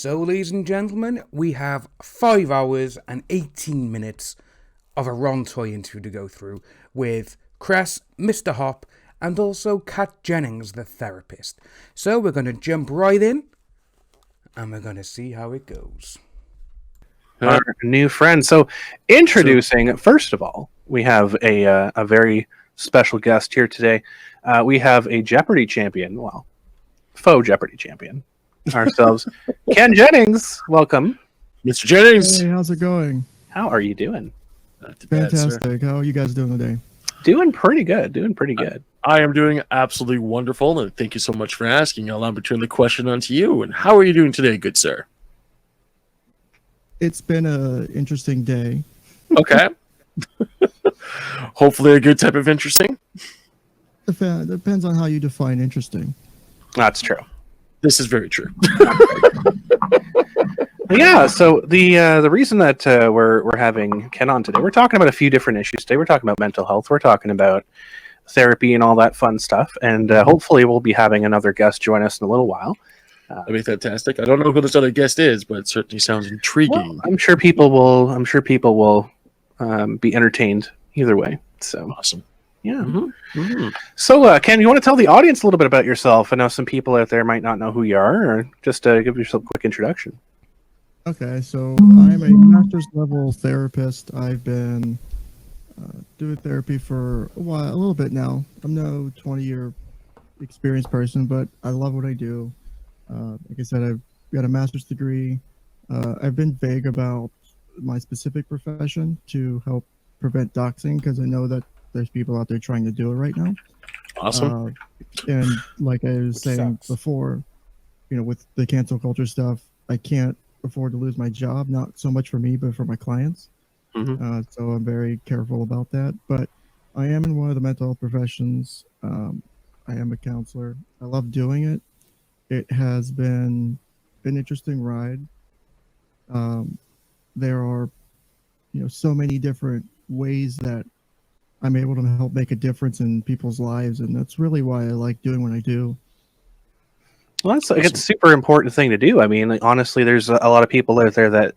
So, ladies and gentlemen, we have 5 hours and 18 minutes of a Ron Toye interview to go through with Cress, Mr. Hoppe, and also Kat Jennings, the therapist. So, we're going to jump right in and we're going to see how it goes. Our new friend. So, introducing, first of all, we have a very special guest here today. We have a Jeopardy champion, well, faux Jeopardy champion ourselves, Ken Jennings. Welcome, Mr. Jennings. Hey, how's it going? How are you doing? Not too bad, Fantastic. sir. How are you guys doing today? Doing pretty good. Doing pretty good. I am doing absolutely wonderful, and thank you so much for asking. Allow me to turn the question on to you. And how are you doing today, good sir? It's been an interesting day. Okay. Hopefully a good type of interesting. Depends on how you define interesting. That's true. This is very true. Yeah. So the reason that we're having Ken on today, we're talking about a few different issues today. We're talking about mental health. We're talking about therapy and all that fun stuff. And hopefully we'll be having another guest join us in a little while. That'd be fantastic. I don't know who this other guest is, but it certainly sounds intriguing. Well, I'm sure people will be entertained either way. So Awesome. yeah. Mm-hmm. Mm-hmm. So Ken, you want to tell the audience a little bit about yourself? I know some people out there might not know who you are, or just give yourself a quick introduction. Okay, so I'm a master's level therapist. I've been doing therapy for a while, a little bit now. I'm no 20-year experienced person, but I love what I do. Like I said, I've got a master's degree. I've been vague about my specific profession to help prevent doxing because I know that there's people out there trying to do it right now. Awesome. And like I was saying before, with the cancel culture stuff, I can't afford to lose my job, not so much for me, but for my clients. Mm-hmm. So I'm very careful about that. But I am in one of the mental health professions. I am a counselor. I love doing it. It has been an interesting ride. There are, so many different ways that I'm able to help make a difference in people's lives, and that's really why I like doing what I do. Well, that's like, it's a super important thing to do. I mean, like, honestly, there's a lot of people out there that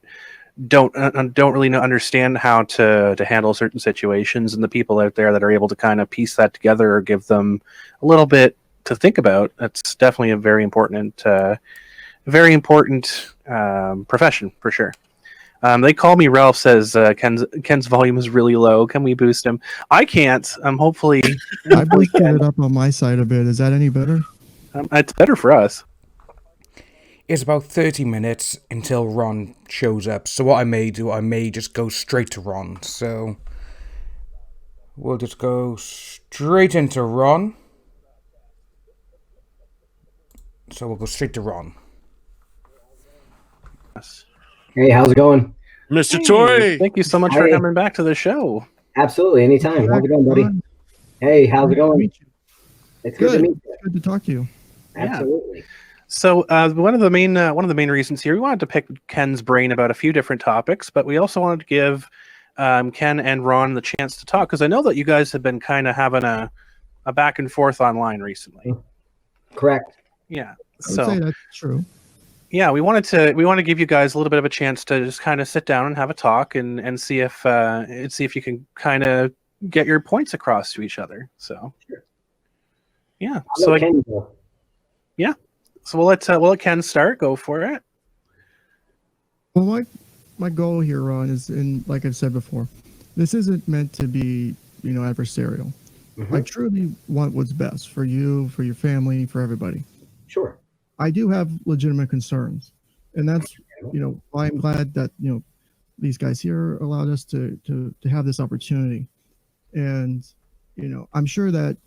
don't really understand how to handle certain situations, and the people out there that are able to kind of piece that together or give them a little bit to think about. That's definitely a very important profession for sure. They call me Ralph. Says Ken's volume is really low. Can we boost him? I can't. Hopefully, I boosted it up on my side a bit. Is that any better? it's better for us. It's about 30 minutes until Ron shows up. So what I may do, I may just go straight to Ron. So we'll just go straight into Ron. So we'll go straight to Ron. Hey, how's it going? Mr. Hey, Toye. thank you so much for coming back to the show. Absolutely, anytime. How's it going, buddy? Hey, how's it going? It's good to meet you. Good to talk to you. Absolutely. So one of the main reasons here, we wanted to pick Ken's brain about a few different topics, but we also wanted to give Ken and Ron the chance to talk because I know that you guys have been kind of having a back and forth online recently. Correct. Yeah. I would say that's true. Yeah, we want to give you guys a little bit of a chance to just kind of sit down and have a talk and see if you can kind of get your points across to each other. So, sure. Yeah. Yeah. So we'll let Ken start. Go for it. Well, my goal here, Ron, is, like I've said before, this isn't meant to be, adversarial. Mm-hmm. I truly want what's best for you, for your family, for everybody. Sure. I do have legitimate concerns, and that's, why I'm glad that, these guys here allowed us to have this opportunity. And, I'm sure that,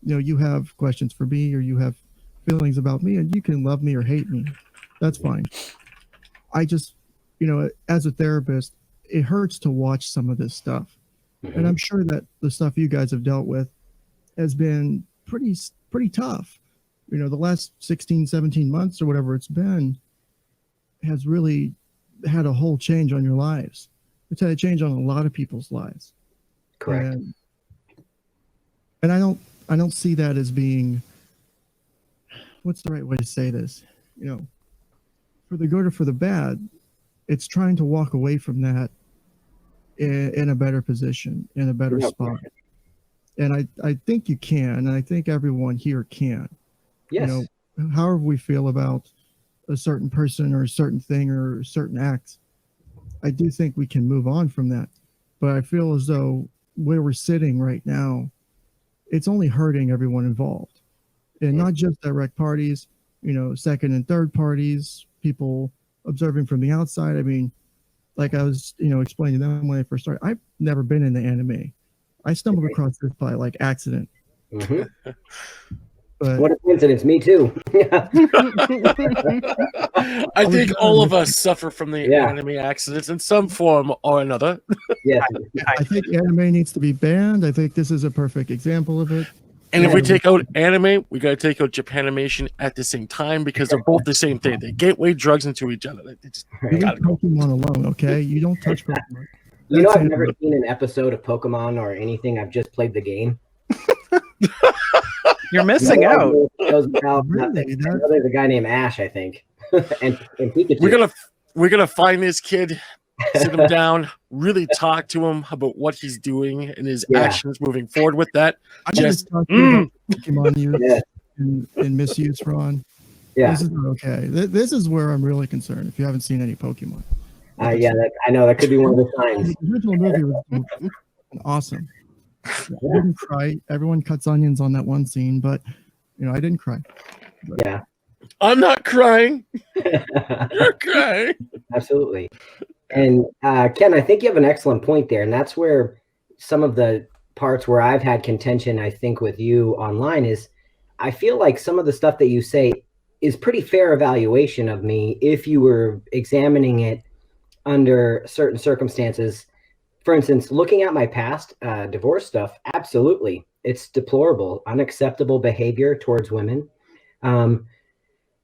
you have questions for me or you have feelings about me, and you can love me or hate me. That's fine. I just, as a therapist, it hurts to watch some of this stuff. Mm-hmm. And I'm sure that the stuff you guys have dealt with has been pretty tough. The last 16, 17 months or whatever it's been has really had a whole change on your lives. It's had a change on a lot of people's lives. Correct. And I don't see that as being, what's the right way to say this? for the good or for the bad, it's trying to walk away from that in a better position, in a better spot. And I think you can, and I think everyone here can. Yes. You know, however we feel about a certain person or a certain thing or a certain act, I do think we can move on from that. But I feel as though where we're sitting right now, it's only hurting everyone involved. And not just direct parties, you know, second and third parties, people observing from the outside. I mean, like I was, you know, explaining to them when I first started, I've never been in the anime. I stumbled across this by like accident. Mm-hmm. But What a coincidence! Me too. I think all of us suffer from the anime accidents in some form or another. Yes. I think anime needs to be banned. I think this is a perfect example of it. And if we take out anime, we got to take out Japanimation at the same time because they're both the same thing. They gateway drugs into each other. It's You leave Pokemon alone, okay? You don't touch Pokemon. You know, That's I've it. never seen an episode of Pokemon or anything. I've just played the game. You're missing out. Really? There's a guy named Ash, I think, and Pikachu. We're gonna find this kid, sit him down, really talk to him about what he's doing and his actions moving forward with that. I'm just talking about Pokemon use and misuse, Ron. Yeah, this is not okay. This is where I'm really concerned. If you haven't seen any Pokemon, I know that could be one of the signs. The original movie was awesome. I didn't cry. Everyone cuts onions on that one scene, but you know, I didn't cry. But, yeah, I'm not crying. You're crying. Absolutely. And Ken, I think you have an excellent point there, and that's where some of the parts where I've had contention, I think, with you online is I feel like some of the stuff that you say is pretty fair evaluation of me if you were examining it under certain circumstances. For instance, looking at my past divorce stuff, absolutely. It's deplorable, unacceptable behavior towards women. And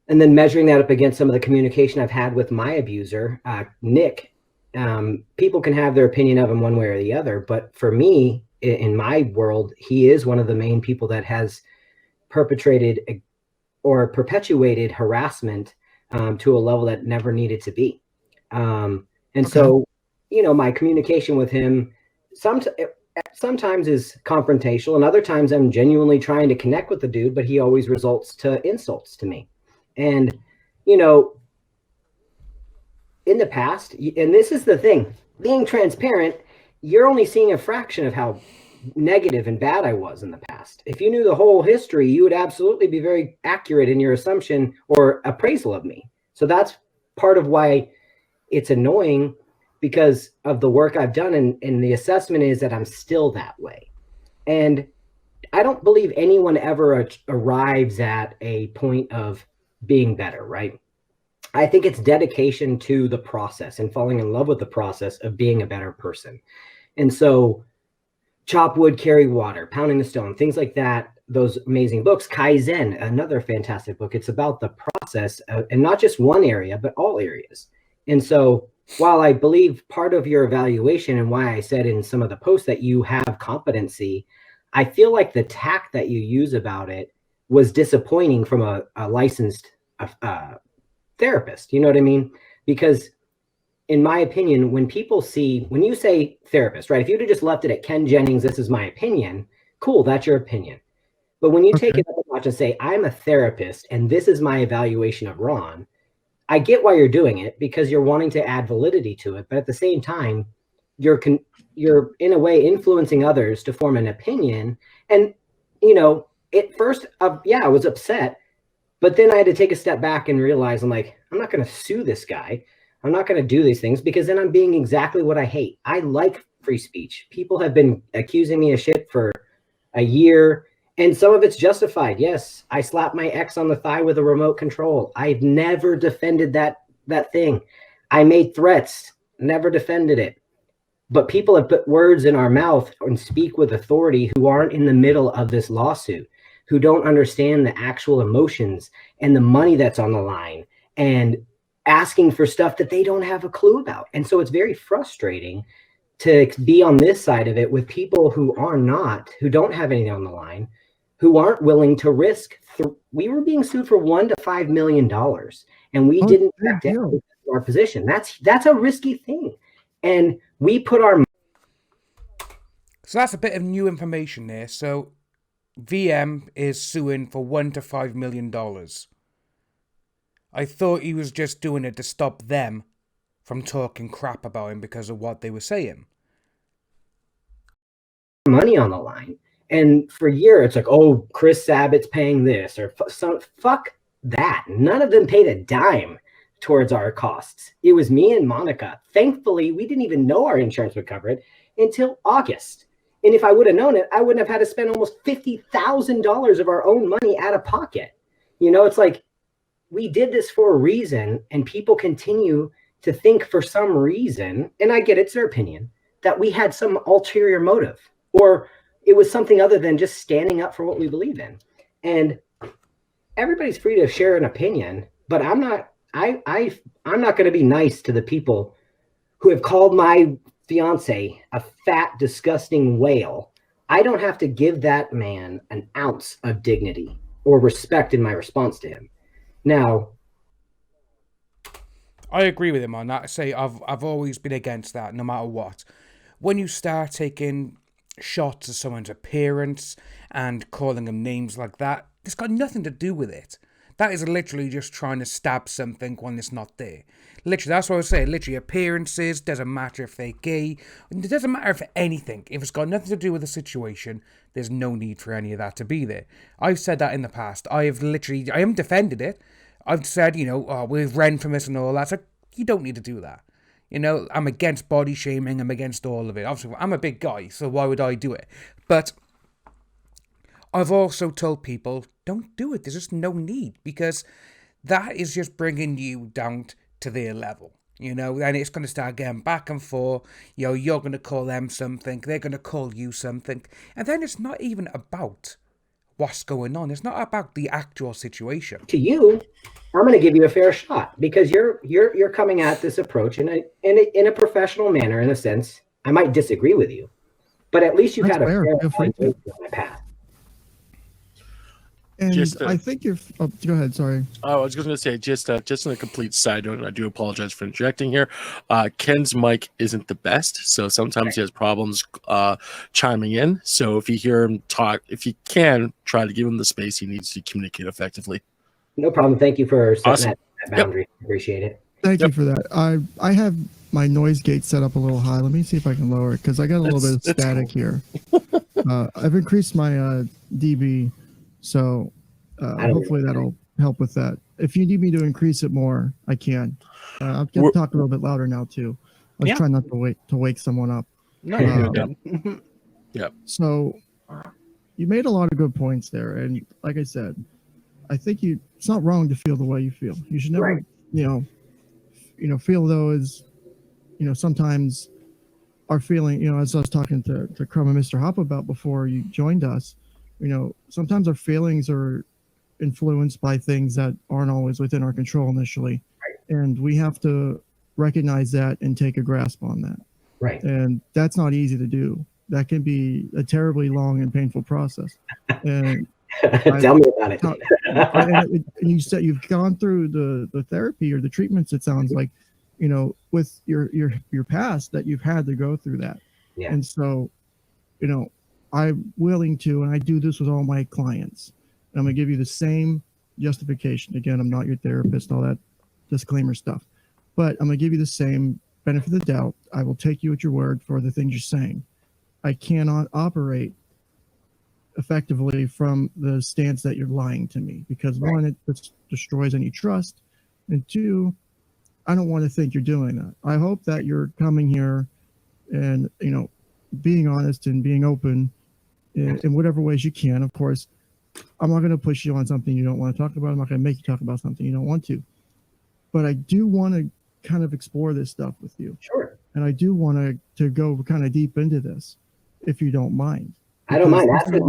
then measuring that up against some of the communication I've had with my abuser, Nick. People can have their opinion of him one way or the other. But for me, in my world, he is one of the main people that has perpetrated or perpetuated harassment to a level that never needed to be. So, you know, my communication with him sometimes is confrontational, and other times I'm genuinely trying to connect with the dude, but he always results to insults to me. And, you know, in the past, and this is the thing, being transparent, you're only seeing a fraction of how negative and bad I was in the past. If you knew the whole history, you would absolutely be very accurate in your assumption or appraisal of me. So that's part of why it's annoying, because of the work I've done, and the assessment is that I'm still that way. And I don't believe anyone ever arrives at a point of being better, right? I think it's dedication to the process and falling in love with the process of being a better person. And so chop wood, carry water, pounding the stone, things like that, those amazing books. Kaizen, another fantastic book. It's about the process and not just one area, but all areas. And so while I believe part of your evaluation and why I said in some of the posts that you have competency, I feel like the tact that you use about it was disappointing from a licensed therapist. You know what I mean? Because in my opinion, when you say therapist, right? If you'd have just left it at Ken Jennings, this is my opinion, cool, that's your opinion. But when you take it up a notch and say, I'm a therapist and this is my evaluation of Ron, I get why you're doing it, because you're wanting to add validity to it. But at the same time, you're in a way influencing others to form an opinion. And, you know, at first, I was upset. But then I had to take a step back and realize, I'm like, I'm not going to sue this guy. I'm not going to do these things, because then I'm being exactly what I hate. I like free speech. People have been accusing me of shit for a year. And some of it's justified. Yes, I slapped my ex on the thigh with a remote control. I've never defended that thing. I made threats, never defended it. But people have put words in our mouth and speak with authority who aren't in the middle of this lawsuit, who don't understand the actual emotions and the money that's on the line, and asking for stuff that they don't have a clue about. And so it's very frustrating to be on this side of it with people who don't have anything on the line, who aren't willing to risk. We were being sued for $1 to $5 million. and we didn't big back down deal. because of our position. That's a risky thing, and we put our. So that's a bit of new information there. So VM is suing for $1 to $5 million. I thought he was just doing it to stop them from talking crap about him because of what they were saying. Money on the line, and for a year it's like, oh, Chris Sabat's paying this, or fuck that. None of them paid a dime towards our costs. It was me and Monica. Thankfully, we didn't even know our insurance would cover it until August. And if I would have known it, I wouldn't have had to spend almost $50,000 of our own money out of pocket. You know, it's like, we did this for a reason, and people continue to think for some reason, and I get it's their opinion, that we had some ulterior motive, or it was something other than just standing up for what we believe in. And everybody's free to share an opinion, but I'm not going to be nice to the people who have called my fiance a fat, disgusting whale. I don't have to give that man an ounce of dignity or respect in my response to him. Now, I agree with him on that. I say I've always been against that, no matter what. When you start taking shots of someone's appearance and calling them names like that, it's got nothing to do with it. That is literally just trying to stab something when it's not there. Literally, that's what I was saying. Literally, appearances, doesn't matter if they're gay. It doesn't matter for anything. If it's got nothing to do with the situation, there's no need for any of that to be there. I've said that in the past. I haven't defended it. I've said, we're infamous and all that. So you don't need to do that. I'm against body shaming. I'm against all of it. Obviously, I'm a big guy, so why would I do it? But I've also told people, don't do it. There's just no need, because that is just bringing you down to their level, and it's going to start getting back and forth. You're going to call them something. They're going to call you something. And then it's not even about what's going on. It's not about the actual situation. To you, I'm going to give you a fair shot, because you're coming at this approach in a professional manner. In a sense, I might disagree with you, but at least you've That's had a fair. fair Feel free point on my path. And Just, I think you're. Oh, go ahead. Sorry. I was going to say, just on a complete side note, and I do apologize for interjecting here. Ken's mic isn't the best, so sometimes he has problems chiming in. So if you hear him talk, if you can, try to give him the space he needs to communicate effectively. No problem. Thank you for setting Awesome. that boundary. Yep. Appreciate it. Thank you for that. I have my noise gate set up a little high. Let me see if I can lower it, because I got a little bit of static here. I've increased my dB. So hopefully that'll help with that. If you need me to increase it more, I can. I'll talk a little bit louder now too. I was trying not to wake someone up. No, Yep. So you made a lot of good points there, and like I said, I think it's not wrong to feel the way you feel. You should never, feel those, sometimes our feeling, as I was talking to Crum and Mr. Hoppe about before you joined us, sometimes our feelings are influenced by things that aren't always within our control initially. Right. And we have to recognize that and take a grasp on that. Right. And that's not easy to do. That can be a terribly long and painful process. And tell me about it. And you said you've gone through the therapy or the treatments, it sounds like, with your past, that you've had to go through that. Yeah. And so, I'm willing to, and I do this with all my clients. I'm going to give you the same justification. Again, I'm not your therapist, all that disclaimer stuff. But I'm going to give you the same benefit of the doubt. I will take you at your word for the things you're saying. I cannot operate effectively from the stance that you're lying to me, because one, it destroys any trust. And two, I don't want to think you're doing that. I hope that you're coming here and, being honest and being open in whatever ways you can. Of course, I'm not going to push you on something you don't want to talk about. I'm not going to make you talk about something you don't want to. But I do want to kind of explore this stuff with you. Sure. And I do want to go kind of deep into this, if you don't mind. I don't mind. Ask me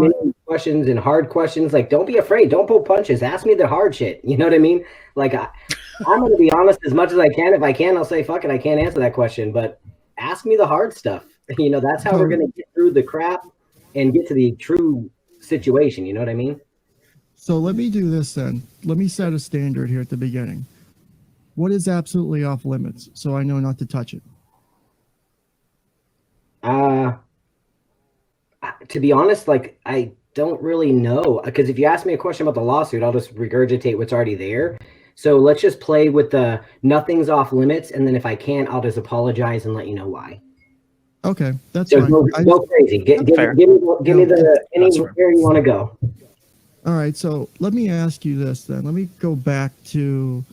questions and hard questions. Like, don't be afraid. Don't pull punches. Ask me the hard shit. You know what I mean? Like, I'm going to be honest as much as I can. If I can, I'll say, fuck it, I can't answer that question. But ask me the hard stuff. That's how we're going to get through the crap and get to the true situation. You know what I mean? So let me do this then. Let me set a standard here at the beginning. what is absolutely off limits, so I know not to touch it? To be honest, like I don't really know, because if you ask me a question about the lawsuit, I'll just regurgitate what's already there. So let's just play with the nothing's off limits, and then if I can't, I'll just apologize and let you know why. Okay, that's So fine. go crazy. Give me where you want to go. All right, so let me ask you this then. Let me go back to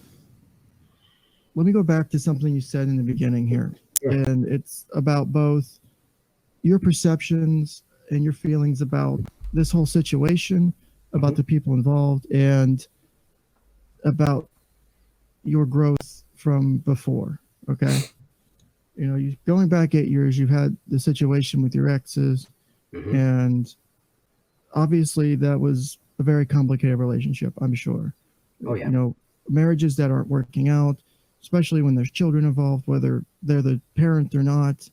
something you said in the beginning here. Sure. And it's about both your perceptions and your feelings about this whole situation, about the people involved, and about your growth from before. Okay. You know, you going back 8 years, you've had the situation with your exes, and obviously that was a very complicated relationship, I'm sure. Oh yeah. You know, marriages that aren't working out, especially when there's children involved, whether they're the parent or not,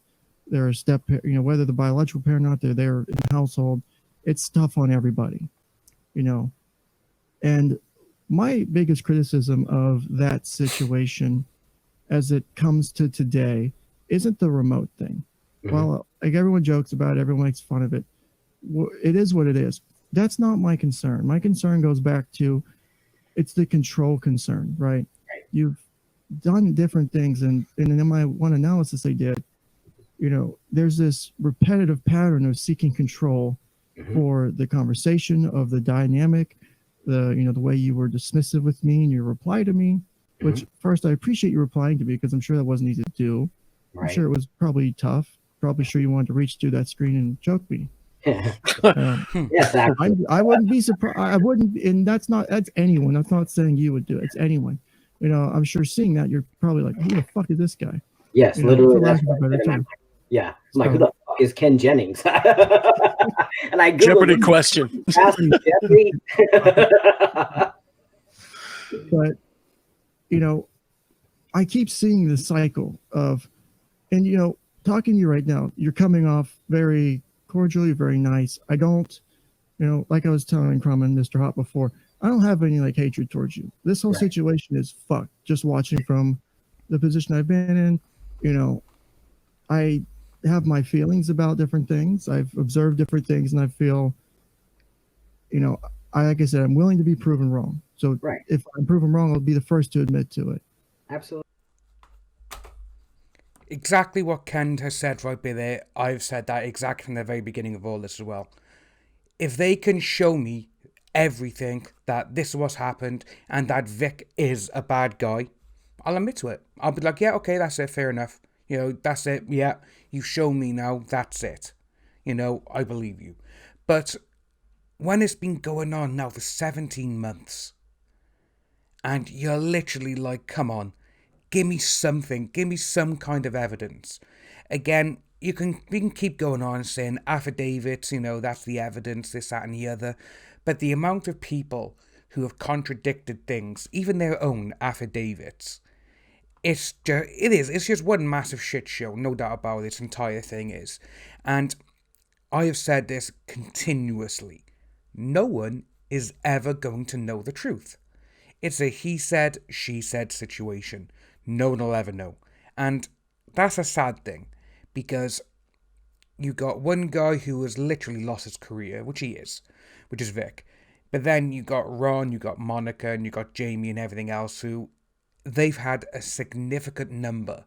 they're a step, you know, whether the biological parent or not, they're there in the household. It's tough on everybody, you know. And my biggest criticism of that situation as it comes to today isn't the remote thing. Well, like everyone jokes about it, everyone makes fun of it. It is what it is. That's not my concern. My concern goes back to it's the control concern, right? You've done different things, and in my one analysis I did, you know, there's this repetitive pattern of seeking control for the conversation, of the dynamic, the way you were dismissive with me and your reply to me, which first I appreciate you replying to me because I'm sure that wasn't easy to do. I'm sure it was probably tough. Probably sure you wanted to reach through that screen and choke me. Yes, I wouldn't be surprised. I wouldn't, and that's anyone. That's not saying you would do it. It's anyone. You know, I'm sure seeing that you're probably like, who the fuck is this guy? Yes, you know, literally. for lack of a better term. Yeah, I'm like, who the fuck is Ken Jennings? And I Googled Jeopardy him. question. Jeffrey. But you know, I keep seeing the cycle of, and you know, talking to you right now, you're coming off very cordially, very nice. I don't, you know, like I was telling Crumb and Mr. Hop before, I don't have any like hatred towards you. This whole situation is fucked. Just watching from the position I've been in, you know, I have my feelings about different things. I've observed different things, and I feel, you know, like I said, I'm willing to be proven wrong. So if I'm proven wrong, I'll be the first to admit to it. Absolutely. Exactly what Ken has said right there. I've said that exactly from the very beginning of all this as well. If they can show me everything, that this is what's happened and that Vic is a bad guy, I'll admit to it. I'll be like, yeah, okay, that's it, fair enough. You know, that's it, yeah, you show me now, that's it. You know, I believe you. But when it's been going on now for 17 months, and you're literally like, come on, give me something, give me some kind of evidence. Again, we can keep going on saying affidavits, you know, that's the evidence, this, that, and the other. But the amount of people who have contradicted things, even their own affidavits, it's just one massive shit show, no doubt about it. This entire thing is. And I have said this continuously. No one is ever going to know the truth. It's a he said, she said situation. No one will ever know. And that's a sad thing, because you got one guy who has literally lost his career, which is Vic. But then you got Ron, you got Monica, and you got Jamie and everything else, who they've had a significant number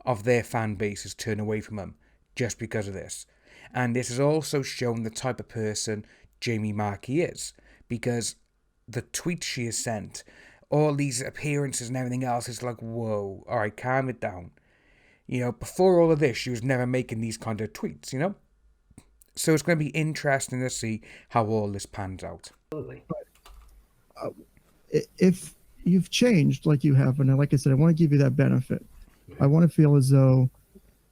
of their fan bases turn away from them just because of this. And this has also shown the type of person Jamie Marchi is, because the tweets she has sent, all these appearances and everything else, is like, whoa, all right, calm it down. You know, before all of this, she was never making these kind of tweets, you know? So it's going to be interesting to see how all this pans out. Absolutely. If you've changed like you have, and like I said, I want to give you that benefit. I want to feel as though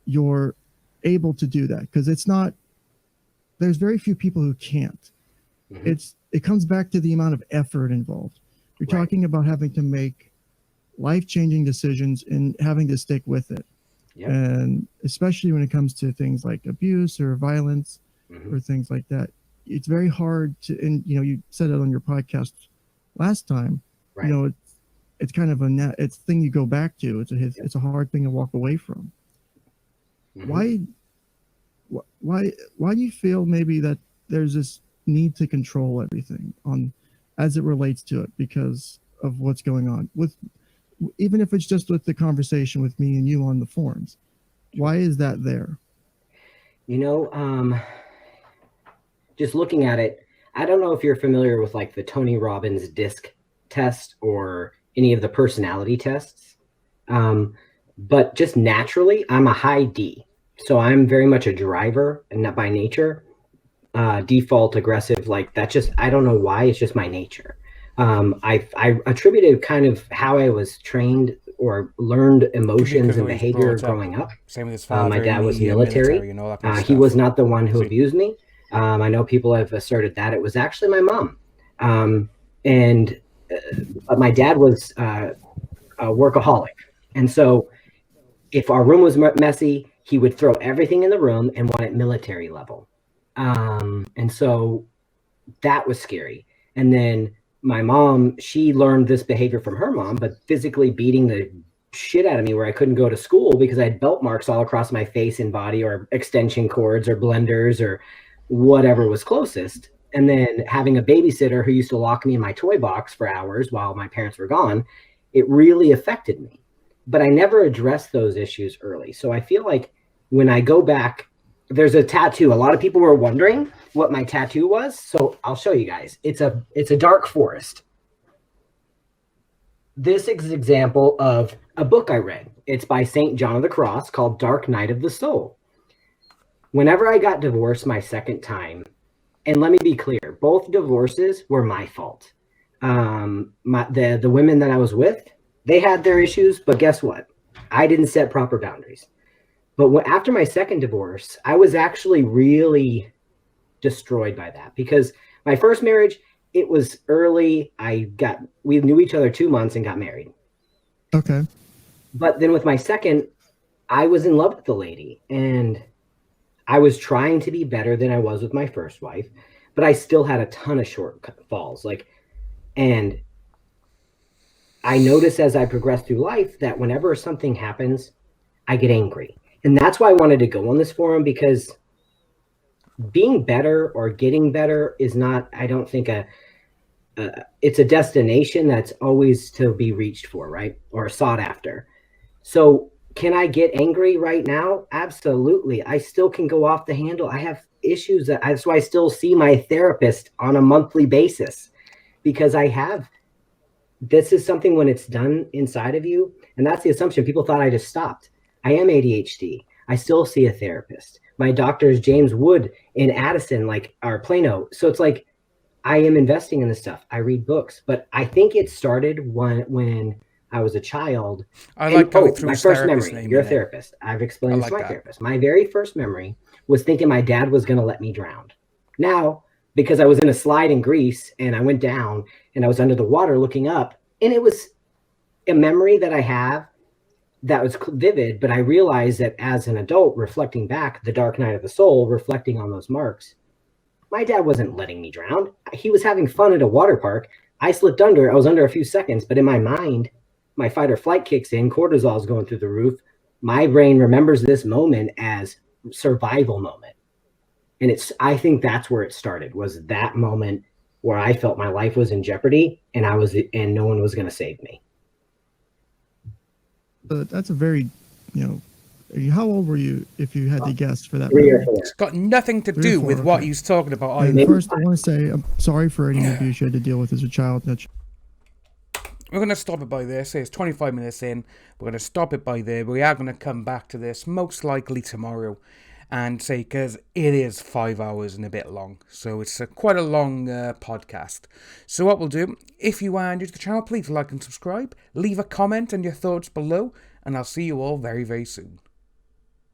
you're able to do that, because there's very few people who can't. It comes back to the amount of effort involved. You're talking about having to make life-changing decisions and having to stick with it. And especially when it comes to things like abuse or violence or things like that, it's very hard to, and you know, you said it on your podcast last time, you know, it's kind of it's a thing you go back to. It's a hard thing to walk away from. Mhm. Why do you feel maybe that there's this need to control everything as it relates to it because of what's going on with, even if it's just with the conversation with me and you on the forums? Why is that there? Just looking at it, I don't know if you're familiar with like the Tony Robbins disc test or any of the personality tests. But just naturally, I'm a high D. So I'm very much a driver and not by nature. Default aggressive, like that's just, I don't know why, it's just my nature. I attributed kind of how I was trained or learned emotions and behavior growing up. Same with his father. My dad was military military. and all that kind of He stuff. was not the one who abused me. I know people have asserted that it was actually my mom. But my dad was a workaholic. And so if our room was messy, he would throw everything in the room and want it military level. And so that was scary. And then my mom, she learned this behavior from her mom, but physically beating the shit out of me where I couldn't go to school because I had belt marks all across my face and body, or extension cords or blenders or whatever was closest. And then having a babysitter who used to lock me in my toy box for hours while my parents were gone, it really affected me. But I never addressed those issues early. So I feel like when I go back, there's a tattoo. A lot of people were wondering what my tattoo was. So I'll show you guys. It's a dark forest. This is an example of a book I read. It's by St. John of the Cross called Dark Night of the Soul. Whenever I got divorced my second time, and let me be clear, both divorces were my fault. The women that I was with, they had their issues, but guess what? I didn't set proper boundaries. But after my second divorce, I was actually really destroyed by that, because my first marriage, it was early. We knew each other 2 months and got married. Okay. But then with my second, I was in love with the lady, and I was trying to be better than I was with my first wife, but I still had a ton of shortfalls. And I notice as I progress through life that whenever something happens, I get angry. And that's why I wanted to go on this forum, because being better or getting better is not, I don't think it's a destination that's always to be reached for, right? Or sought after. So can I get angry right now? Absolutely. I still can go off the handle. I have issues. That's why I still see my therapist on a monthly basis, because this is something when it's done inside of you. And that's the assumption. People thought I just stopped. I am ADHD. I still see a therapist. My doctor is James Wood in Addison, or Plano. So it's like, I am investing in this stuff. I read books, but I think it started when I was a child. I like going through my first memory. You're a therapist. I've explained this to my therapist. My very first memory was thinking my dad was going to let me drown. Now, because I was in a slide in Greece and I went down and I was under the water looking up, and it was a memory that I have that was vivid, but I realized that as an adult, reflecting back, the dark night of the soul, reflecting on those marks, my dad wasn't letting me drown. He was having fun at a water park. I slipped under. I was under a few seconds, but in my mind, my fight or flight kicks in, cortisol is going through the roof. My brain remembers this moment as survival moment. And I think that's where it started, was that moment where I felt my life was in jeopardy and no one was going to save me. That's a very, how old were you if you had to guess for that? 3 or 4. It's got nothing to do with what he's talking about. First, I want to say I'm sorry for any abuse you had to deal with as a child. We're going to stop it by there. Say it's 25 minutes in. We're going to stop it by there. We are going to come back to this most likely tomorrow, and say, because it is 5 hours and a bit long, so it's quite a long podcast. So what we'll do, if you are new to the channel, please like and subscribe, leave a comment and your thoughts below, and I'll see you all very, very soon.